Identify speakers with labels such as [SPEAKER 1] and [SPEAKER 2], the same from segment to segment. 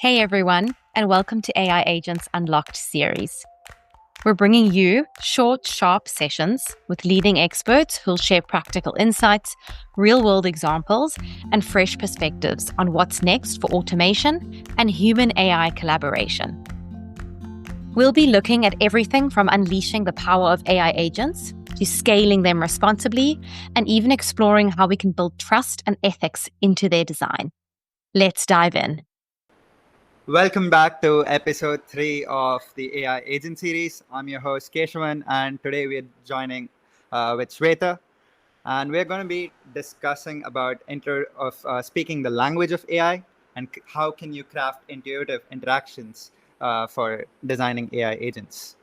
[SPEAKER 1] Hey everyone, and welcome to AI Agents Unlocked series. We're bringing you short, sharp sessions with leading experts who'll share practical insights, real world examples, and fresh perspectives on what's next for automation and human AI collaboration. We'll be looking at everything from unleashing the power of AI agents to scaling them responsibly, and even exploring how we can build trust and ethics into their design. Let's dive in.
[SPEAKER 2] Welcome back to episode 3 of the AI Agent series. I'm your host Keshavan, and today we're joining with Swetha, and we're going to be discussing about speaking the language of AI and how can you craft intuitive interactions for designing AI agents.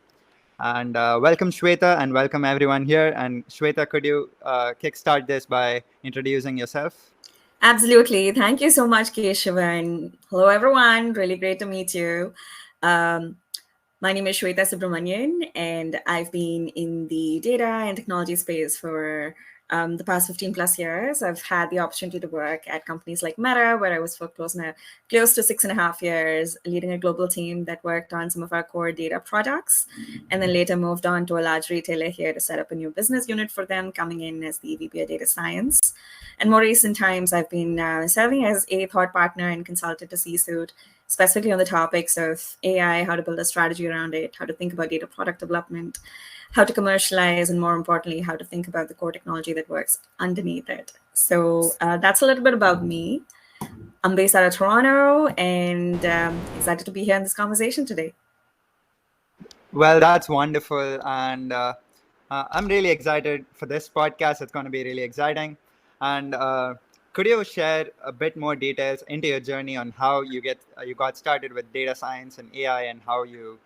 [SPEAKER 2] And welcome Shweta, and welcome everyone here. And Shweta, could you kickstart this by introducing yourself?
[SPEAKER 3] Absolutely. Thank you so much, Keshavan. Hello, everyone. Really great to meet you. My name is Swetha Subramanian, and I've been in the data and technology space for the past 15 plus years. I've had the opportunity to work at companies like Meta, where I was for close to 6.5 years, leading a global team that worked on some of our core data products, and then later moved on to a large retailer here to set up a new business unit for them, coming in as the VP of Data Science. And more recent times, I've been serving as a thought partner and consultant to C-suite, specifically on the topics of AI, how to build a strategy around it, how to think about data product development, how to commercialize, and more importantly, how to think about the core technology that works underneath it. So that's a little bit about me. I'm based out of Toronto and excited to be here in this conversation today.
[SPEAKER 2] Well, that's wonderful. And I'm really excited for this podcast. It's going to be really exciting. And could you share a bit more details into your journey on how you got started with data science and AI, and how you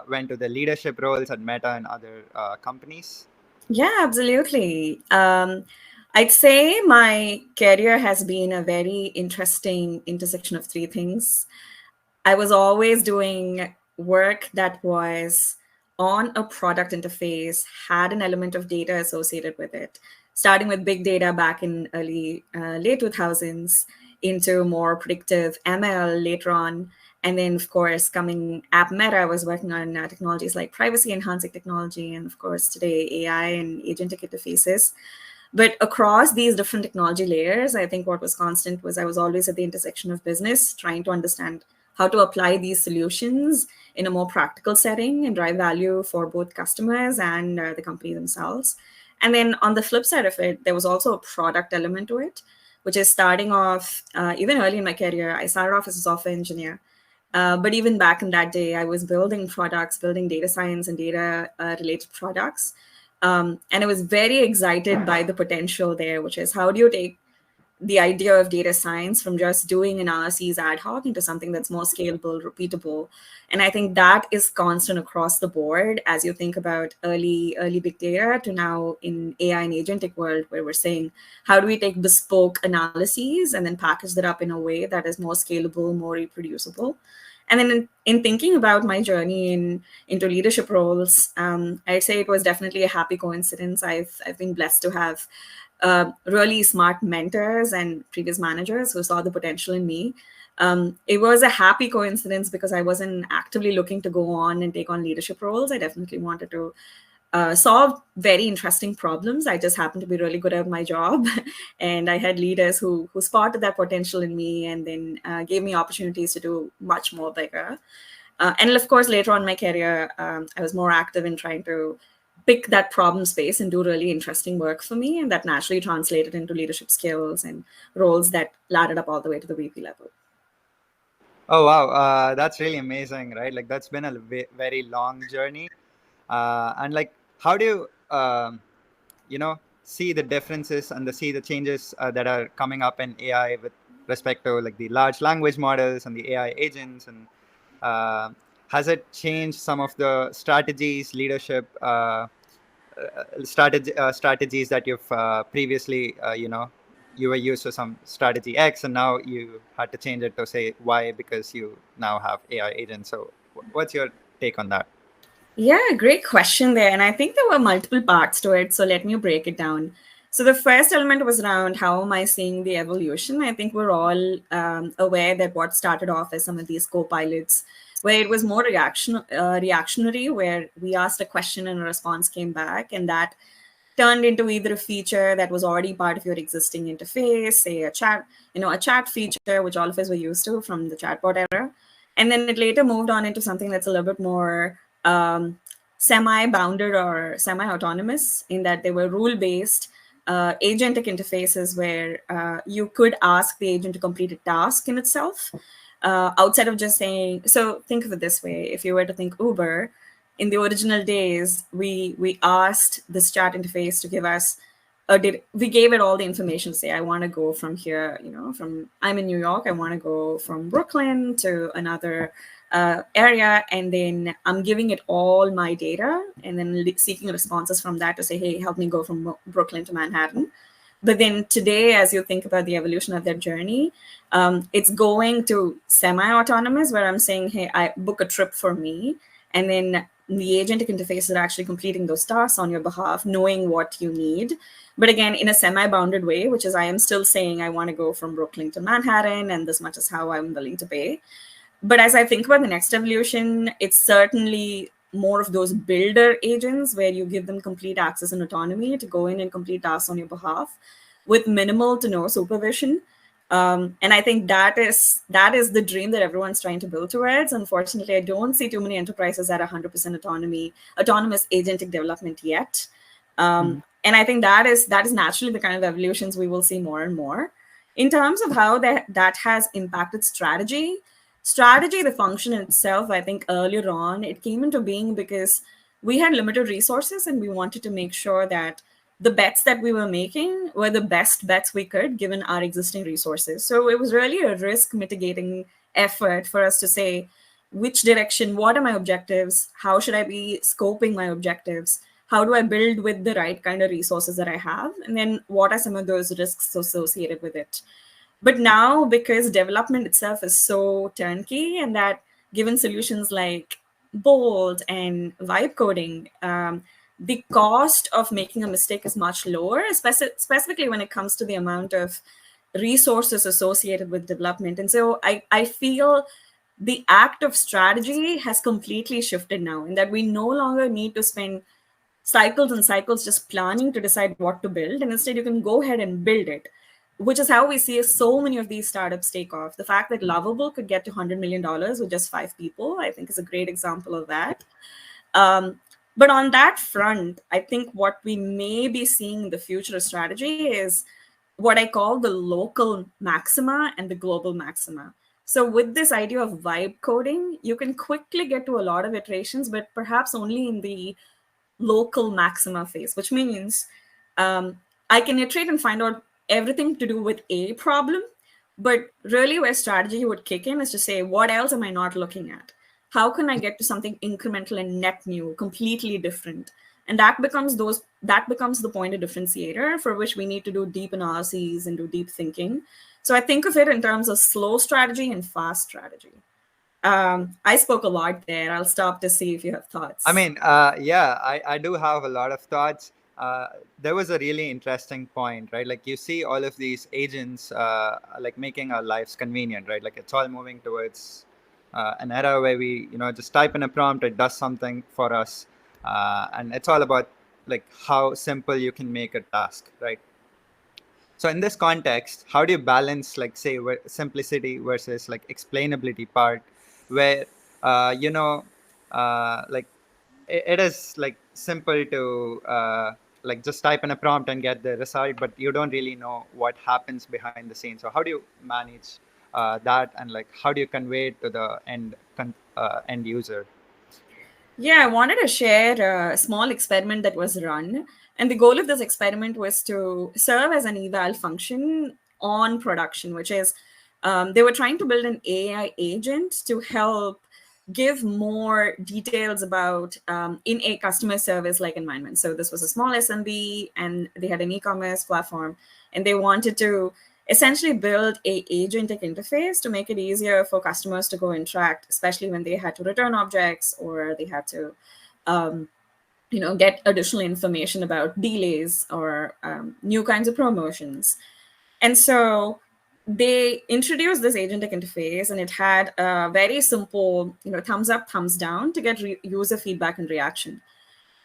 [SPEAKER 2] went to the leadership roles at Meta and other companies?
[SPEAKER 3] Yeah, absolutely. I'd say my career has been a very interesting intersection of three things. I was always doing work that was on a product interface, had an element of data associated with it, starting with big data back in late 2000s into more predictive ML later on. And then, of course, coming at Meta, I was working on technologies like privacy enhancing technology, and of course, today, AI and agentic interfaces. But across these different technology layers, I think what was constant was I was always at the intersection of business, trying to understand how to apply these solutions in a more practical setting and drive value for both customers and the company themselves. And then on the flip side of it, there was also a product element to it, which is starting off, even early in my career, I started off as a software engineer. But even back in that day, I was building products, building data science and data related products. And I was very excited by the potential there, which is how do you take the idea of data science from just doing analyses ad hoc into something that's more scalable, repeatable. And I think that is constant across the board as you think about early big data to now in AI and agentic world, where we're saying, how do we take bespoke analyses and then package that up in a way that is more scalable, more reproducible? And then in thinking about my journey into leadership roles, I'd say it was definitely a happy coincidence. I've been blessed to have really smart mentors and previous managers who saw the potential in me. It was a happy coincidence because I wasn't actively looking to go on and take on leadership roles. I definitely wanted to solve very interesting problems. I just happened to be really good at my job. And I had leaders who spotted that potential in me and then gave me opportunities to do much more bigger. And of course, later on in my career, I was more active in trying to pick that problem space and do really interesting work for me. And that naturally translated into leadership skills and roles that laddered up all the way to the VP level.
[SPEAKER 2] Oh, wow. That's really amazing, right? Like, that's been a very long journey. And like, how do see the differences and see the changes that are coming up in AI with respect to like the large language models and the AI agents, and has it changed some of the strategies, leadership strategies that you've previously, you were used to some strategy X, and now you had to change it to say Y because you now have AI agents. So what's your take on that?
[SPEAKER 3] Yeah, great question there. And I think there were multiple parts to it. So let me break it down. So the first element was around how am I seeing the evolution? I think we're all aware that what started off as some of these copilots, where it was more reactionary, where we asked a question and a response came back, and that turned into either a feature that was already part of your existing interface, say a chat, a chat feature, which all of us were used to from the chatbot era. And then it later moved on into something that's a little bit more semi-bounded or semi-autonomous, in that they were rule-based agentic interfaces where you could ask the agent to complete a task in itself, outside of just saying. So think of it this way: if you were to think Uber, in the original days, we asked this chat interface to give us we gave it all the information. Say, I want to go from here, I'm in New York, I want to go from Brooklyn to another area, and then I'm giving it all my data, and then seeking responses from that to say, hey, help me go from Brooklyn to Manhattan. But then today, as you think about the evolution of their journey, it's going to semi-autonomous, where I'm saying, hey, I book a trip for me, and then the agentic interface is actually completing those tasks on your behalf, knowing what you need. But again, in a semi-bounded way, which is I am still saying I want to go from Brooklyn to Manhattan, and this much is how I'm willing to pay. But as I think about the next evolution, it's certainly more of those builder agents where you give them complete access and autonomy to go in and complete tasks on your behalf with minimal to no supervision. And I think that is the dream that everyone's trying to build towards. Unfortunately, I don't see too many enterprises at 100% autonomous agentic development yet. And I think that is naturally the kind of evolutions we will see more and more. In terms of how that has impacted strategy, the function itself, I think earlier on, it came into being because we had limited resources and we wanted to make sure that the bets that we were making were the best bets we could given our existing resources. So it was really a risk mitigating effort for us to say, which direction, what are my objectives? How should I be scoping my objectives? How do I build with the right kind of resources that I have? And then what are some of those risks associated with it? But now, because development itself is so turnkey, and that given solutions like Bolt and vibe coding, the cost of making a mistake is much lower, specifically when it comes to the amount of resources associated with development. And so I feel the act of strategy has completely shifted now, in that we no longer need to spend cycles and cycles just planning to decide what to build, and instead you can go ahead and build it, which is how we see so many of these startups take off. The fact that Lovable could get to $100 million with just 5 people, I think is a great example of that. But on that front, I think what we may be seeing in the future of strategy is what I call the local maxima and the global maxima. So with this idea of vibe coding, you can quickly get to a lot of iterations, but perhaps only in the local maxima phase, which means I can iterate and find out everything to do with a problem, but really where strategy would kick in is to say, what else am I not looking at? How can I get to something incremental and net new, completely different? And that becomes the point of differentiator for which we need to do deep analyses and do deep thinking. So I think of it in terms of slow strategy and fast strategy. I spoke a lot there. I'll stop to see if you have thoughts.
[SPEAKER 2] I mean, I do have a lot of thoughts. There was a really interesting point, right? Like you see all of these agents like making our lives convenient, right? Like it's all moving towards an era where we, just type in a prompt, it does something for us. And it's all about like how simple you can make a task, right? So in this context, how do you balance like say simplicity versus like explainability part where, like it is like simple to like just type in a prompt and get the result, but you don't really know what happens behind the scenes. So how do you manage that, and like how do you convey it to the end user?
[SPEAKER 3] Yeah, I wanted to share a small experiment that was run. And the goal of this experiment was to serve as an eval function on production, which is they were trying to build an AI agent to help give more details about in a customer service like environment. So this was a small SMB and they had an e-commerce platform, and they wanted to essentially build a agentic interface to make it easier for customers to go interact, especially when they had to return objects or they had to get additional information about delays or new kinds of promotions. And so they introduced this agentic interface, and it had a very simple, thumbs up, thumbs down to get user feedback and reaction.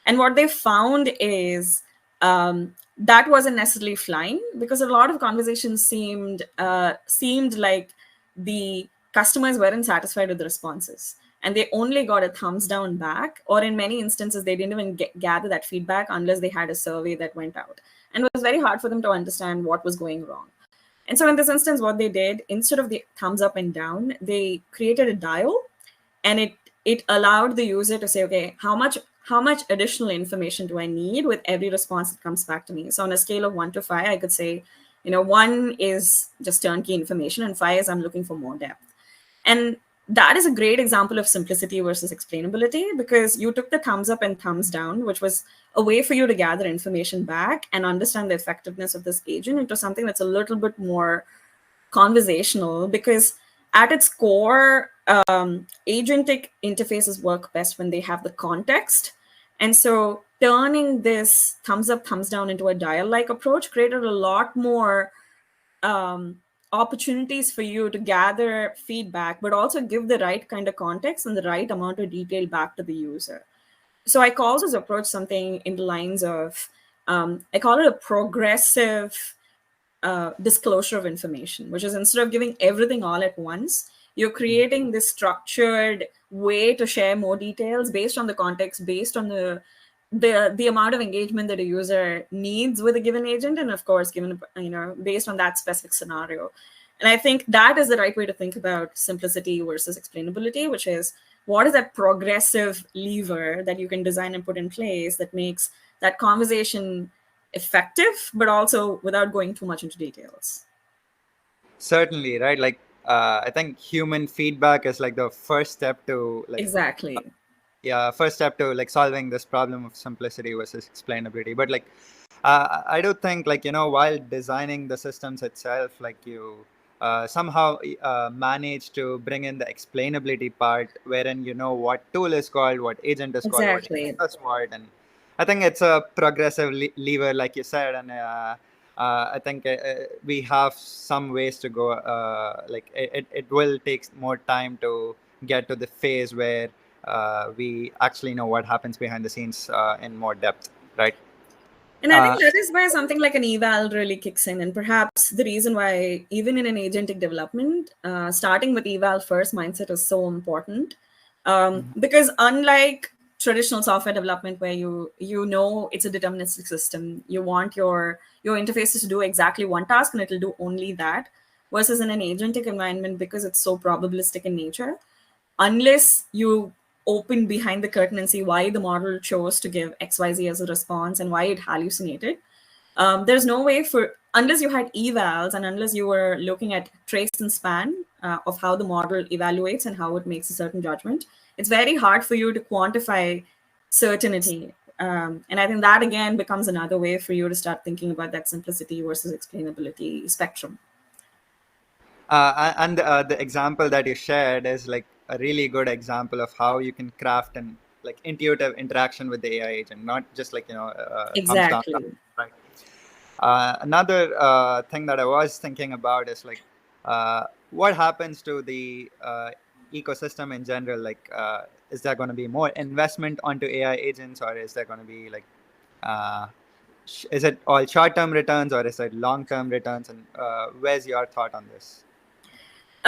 [SPEAKER 3] And what they found is that wasn't necessarily flying, because a lot of conversations seemed like the customers weren't satisfied with the responses, and they only got a thumbs down back, or in many instances they didn't even gather that feedback unless they had a survey that went out, and it was very hard for them to understand what was going wrong. And so in this instance, what they did, instead of the thumbs up and down, they created a dial, and it allowed the user to say, okay, how much additional information do I need with every response that comes back to me? So on a scale of 1 to 5, I could say, 1 is just turnkey information, and 5 is I'm looking for more depth. And that is a great example of simplicity versus explainability, because you took the thumbs up and thumbs down, which was a way for you to gather information back and understand the effectiveness of this agent, into something that's a little bit more conversational, because at its core, agentic interfaces work best when they have the context. And so turning this thumbs up, thumbs down into a dial-like approach created a lot more opportunities for you to gather feedback, but also give the right kind of context and the right amount of detail back to the user. So I call this approach something in the lines of, I call it a progressive disclosure of information, which is, instead of giving everything all at once, you're creating this structured way to share more details based on the context, based on the amount of engagement that a user needs with a given agent, and of course, given based on that specific scenario. And I think that is the right way to think about simplicity versus explainability, which is, what is that progressive lever that you can design and put in place that makes that conversation effective, but also without going too much into details?
[SPEAKER 2] Certainly, right? Like, I think human feedback is like the first step to
[SPEAKER 3] Exactly.
[SPEAKER 2] First step to like solving this problem of simplicity versus explainability. But like, I do think, like, while designing the systems itself, like, you somehow manage to bring in the explainability part, wherein what tool is called, what agent is called, what
[SPEAKER 3] Exactly.
[SPEAKER 2] agent does what. And I think it's a progressive lever, like you said. And I think we have some ways to go. Like, it will take more time to get to the phase where we actually know what happens behind the scenes in more depth, right?
[SPEAKER 3] And I think that is why something like an eval really kicks in. And perhaps the reason why, even in an agentic development, starting with eval first mindset is so important. Because unlike traditional software development, where it's a deterministic system, you want your interfaces to do exactly one task and it'll do only that, versus in an agentic environment, because it's so probabilistic in nature, unless you open behind the curtain and see why the model chose to give XYZ as a response and why it hallucinated, there's no way unless you had evals and unless you were looking at trace and span of how the model evaluates and how it makes a certain judgment, it's very hard for you to quantify certainty. And I think that, again, becomes another way for you to start thinking about that simplicity versus explainability spectrum.
[SPEAKER 2] And the example that you shared is like a really good example of how you can craft an like intuitive interaction with the AI agent, not just like
[SPEAKER 3] Exactly.
[SPEAKER 2] thumbs down, right? Another thing that I was thinking about is like what happens to the ecosystem in general. Like, is there going to be more investment onto AI agents, or is there going to be like is it all short-term returns, or is it long-term returns? And where's your thought on this?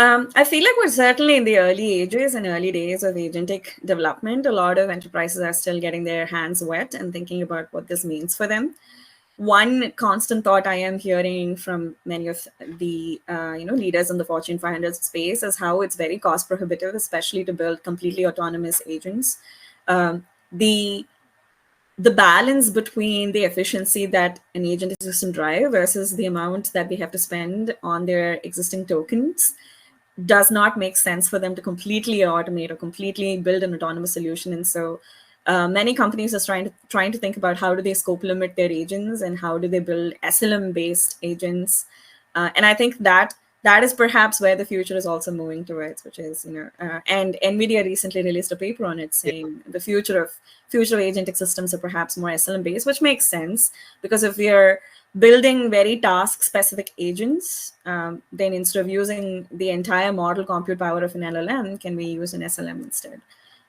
[SPEAKER 3] I feel like we're certainly in the early ages and early days of agentic development. A lot of enterprises are still getting their hands wet and thinking about what this means for them. One constant thought I am hearing from many of the leaders in the Fortune 500 space is how it's very cost prohibitive, especially to build completely autonomous agents. The balance between the efficiency that an agent system drive versus the amount that we have to spend on their existing tokens does not make sense for them to completely automate or completely build an autonomous solution. And so many companies are trying to think about how do they scope limit their agents and how do they build SLM based agents. And I think that that is perhaps where the future is also moving towards, which is, and NVIDIA recently released a paper on it saying the future of agentic systems are perhaps more SLM based, which makes sense, because if we are building very task specific agents, then instead of using the entire model compute power of an LLM, can we use an SLM instead?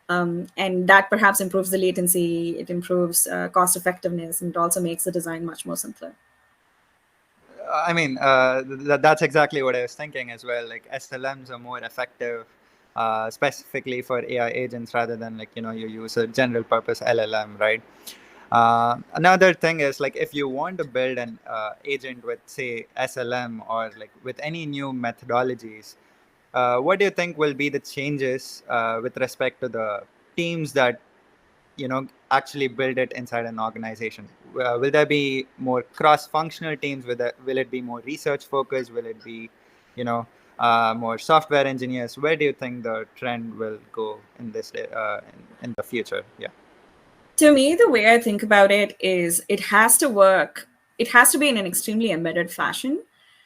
[SPEAKER 3] And that perhaps improves the latency, it improves cost effectiveness, and it also makes the design much more simpler.
[SPEAKER 2] I mean, that's exactly what I was thinking as well. Like SLMs are more effective, specifically for AI agents, rather than like you use a general purpose LLM, right? Another thing is, like, if you want to build an agent with, say, SLM or like with any new methodologies, what do you think will be the changes with respect to the teams that actually build it inside an organization? Will there be more cross-functional teams? Will it be more research focused? Will it be more software engineers? Where do you think the trend will go in this in the future? Yeah.
[SPEAKER 3] To me, the way I think about it is it has to work. It has to be in an extremely embedded fashion,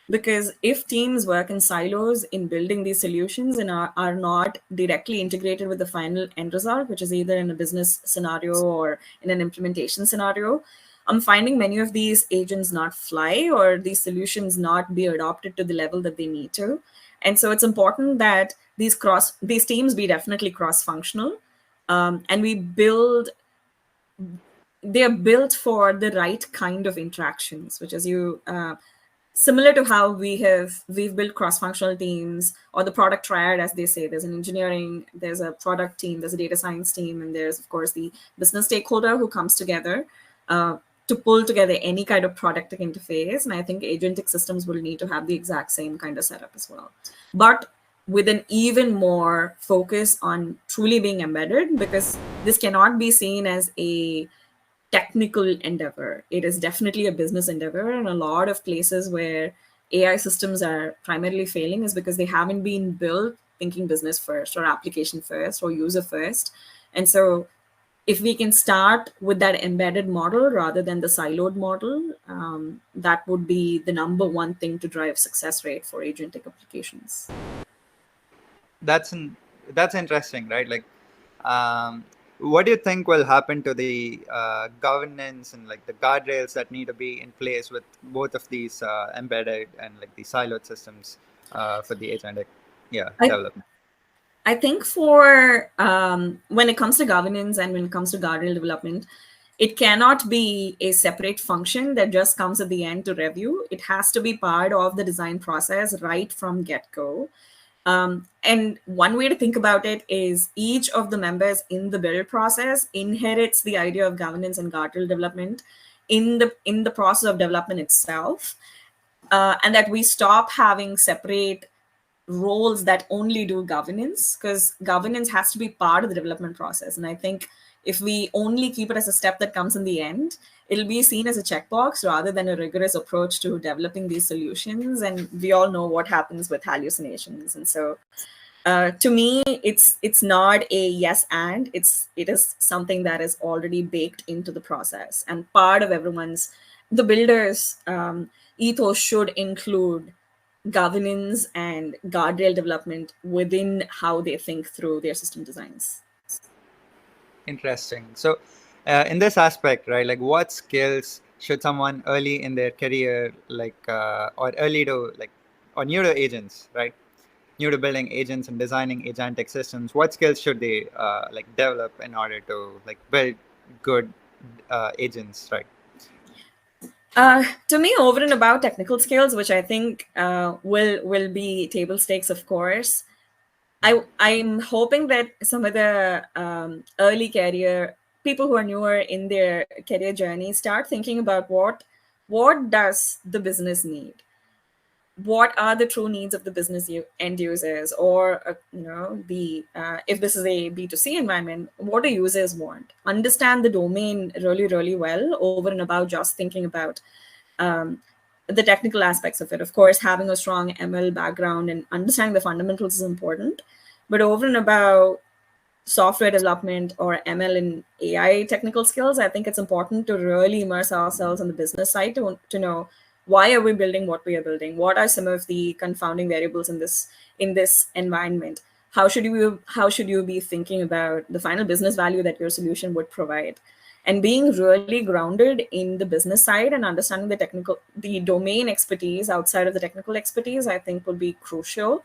[SPEAKER 3] because if teams work in silos in building these solutions and are not directly integrated with the final end result, which is either in a business scenario or in an implementation scenario, I'm finding many of these agents not fly, or these solutions not be adopted to the level that they need to. And so it's important that these teams be definitely cross-functional, and they're built for the right kind of interactions, which is similar to how we've built cross-functional teams, or the product triad, as they say. There's an engineering, there's a product team, there's a data science team, and there's of course the business stakeholder who comes together to pull together any kind of product interface. And I think agentic systems will need to have the exact same kind of setup as well, but with an even more focus on truly being embedded, because this cannot be seen as a technical endeavor. It is definitely a business endeavor, and a lot of places where AI systems are primarily failing is because they haven't been built thinking business first, or application first, or user first. And so if we can start with that embedded model rather than the siloed model, that would be the number one thing to drive success rate for agentic applications.
[SPEAKER 2] That's interesting, right? Like, what do you think will happen to the governance and like the guardrails that need to be in place with both of these embedded and like the siloed systems for the agentic development?
[SPEAKER 3] I think for when it comes to governance and when it comes to guardrail development, it cannot be a separate function that just comes at the end to review. It has to be part of the design process right from get-go. And one way to think about it is each of the members in the build process inherits the idea of governance and guardrail development in the process of development itself, and that we stop having separate roles that only do governance, because governance has to be part of the development process. And I think if we only keep it as a step that comes in the end, it'll be seen as a checkbox rather than a rigorous approach to developing these solutions. And we all know what happens with hallucinations. And so to me, it's not a yes and, it is something that is already baked into the process. And part of the builders' ethos should include governance and guardrail development within how they think through their system designs.
[SPEAKER 2] Interesting. So in this aspect, right, like what skills should someone early in their career, like or early to like, or new to agents, right, new to building agents and designing agentic systems, what skills should they like develop in order to like build good agents, right?
[SPEAKER 3] To me, over and above technical skills, which I think will be table stakes, of course, I'm hoping that some of the early career people who are newer in their career journey start thinking about what does the business need, what are the true needs of the business end users, or if this is a B2C environment, what do users want? Understand the domain really, really well over and above just thinking about the technical aspects of it. Of course, having a strong ML background and understanding the fundamentals is important, but over and above software development or ML and AI technical skills, I think it's important to really immerse ourselves on the business side to know why are we building what we are building? What are some of the confounding variables in this environment? How should you be thinking about the final business value that your solution would provide? And being really grounded in the business side and understanding the domain expertise outside of the technical expertise, I think will be crucial.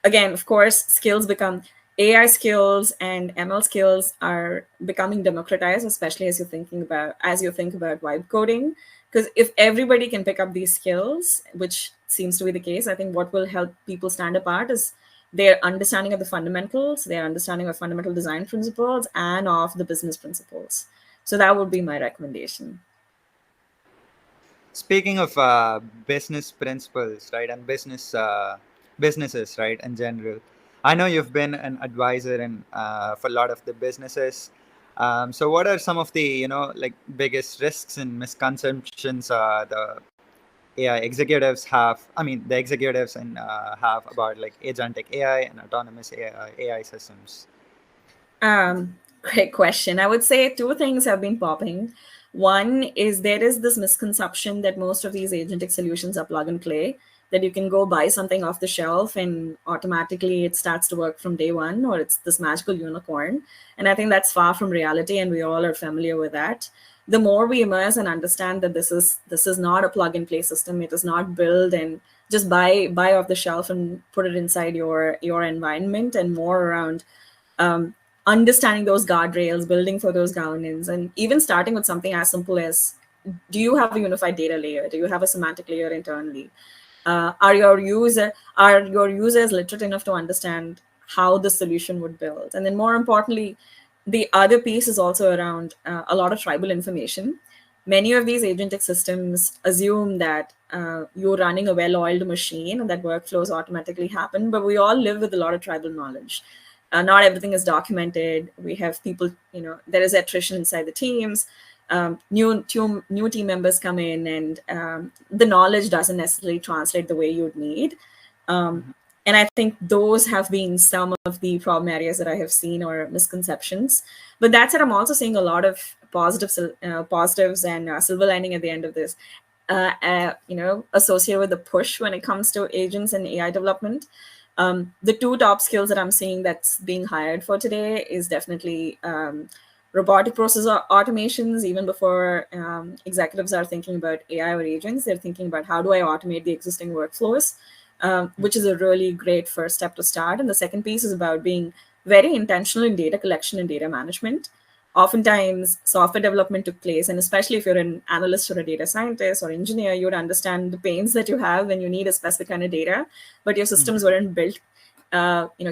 [SPEAKER 3] Again, of course, skills become AI skills and ML skills are becoming democratized, especially as you think about vibe coding. Because if everybody can pick up these skills, which seems to be the case, I think what will help people stand apart is their understanding of the fundamentals, their understanding of fundamental design principles, and of the business principles. So that would be my recommendation.
[SPEAKER 2] Speaking of business principles, right, and businesses, right, in general, I know you've been an advisor in for a lot of the businesses. So, what are some of the like biggest risks and misconceptions the AI executives have? I mean, the executives and have about like agentic AI and autonomous AI systems.
[SPEAKER 3] Great question. I would say two things have been popping. One is there is this misconception that most of these agentic solutions are plug and play, that you can go buy something off the shelf and automatically it starts to work from day one, or it's this magical unicorn. And I think that's far from reality, and we all are familiar with that. The more we immerse and understand that this is not a plug and play system, it is not built and just buy off the shelf and put it inside your environment, and more around um, understanding those guardrails, building for those governance, and even starting with something as simple as, do you have a unified data layer? Do you have a semantic layer internally? Are your users literate enough to understand how the solution would build? And then more importantly, the other piece is also around a lot of tribal information. Many of these agentic systems assume that you're running a well-oiled machine and that workflows automatically happen, but we all live with a lot of tribal knowledge. Not everything is documented. We have people, there is attrition inside the teams. New team members come in, and the knowledge doesn't necessarily translate the way you'd need. And I think those have been some of the problem areas that I have seen, or misconceptions. But that said, I'm also seeing a lot of positives and silver lining at the end of this. Associated with the push when it comes to agents and AI development. The two top skills that I'm seeing that's being hired for today is definitely robotic process automations. Even before executives are thinking about AI or agents, they're thinking about how do I automate the existing workflows, which is a really great first step to start. And the second piece is about being very intentional in data collection and data management. Oftentimes, software development took place, and especially if you're an analyst or a data scientist or engineer, you would understand the pains that you have when you need a specific kind of data, but your systems weren't built,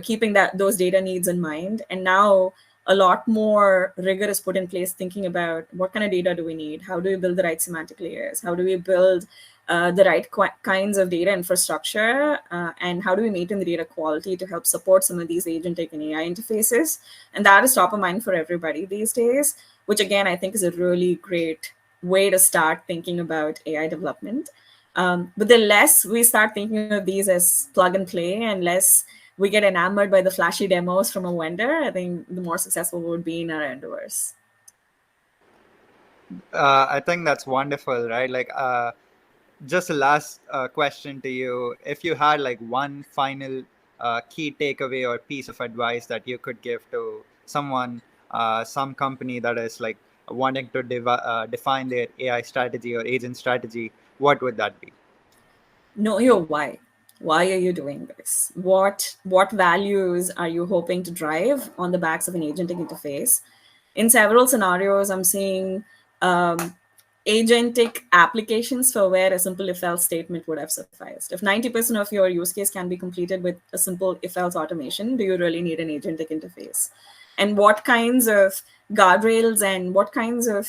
[SPEAKER 3] keeping those data needs in mind. And now a lot more rigor is put in place, thinking about what kind of data do we need? How do we build the right semantic layers? How do we build the right kinds of data infrastructure? And how do we maintain the data quality to help support some of these agentic and AI interfaces? And that is top of mind for everybody these days, which again, I think is a really great way to start thinking about AI development. But the less we start thinking of these as plug and play, and less we get enamored by the flashy demos from a vendor, I think the more successful we would be in our endeavors.
[SPEAKER 2] I think that's wonderful, right? Like, just a last question to you. If you had like one final key takeaway or piece of advice that you could give to someone, some company that is like wanting to define their AI strategy or agent strategy, what would that be?
[SPEAKER 3] Know your why. Why are you doing this? What values are you hoping to drive on the backs of an agentic interface? In several scenarios, I'm seeing agentic applications for where a simple if-else statement would have sufficed. If 90% of your use case can be completed with a simple if-else automation, do you really need an agentic interface? And what kinds of guardrails and what kinds of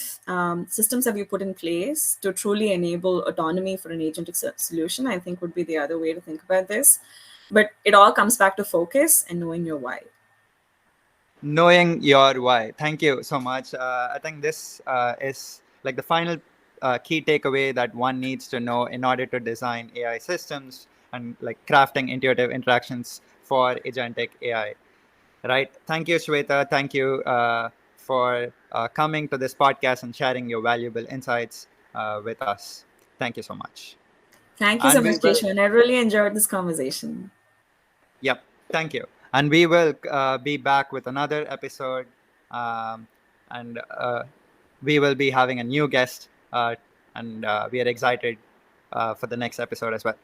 [SPEAKER 3] systems have you put in place to truly enable autonomy for an agentic solution, I think would be the other way to think about this. But it all comes back to focus and knowing your why.
[SPEAKER 2] Knowing your why. Thank you so much. I think this is like the final key takeaway that one needs to know in order to design AI systems and like crafting intuitive interactions for agentic AI. Right. Thank you, Shweta. Thank you for coming to this podcast and sharing your valuable insights with us. Thank you so much.
[SPEAKER 3] Thank you so
[SPEAKER 2] And we
[SPEAKER 3] much,
[SPEAKER 2] will,
[SPEAKER 3] Keshavan. I really enjoyed this conversation.
[SPEAKER 2] yep, thank you. And we will be back with another episode. And we will be having a new guest. And we are excited for the next episode as well.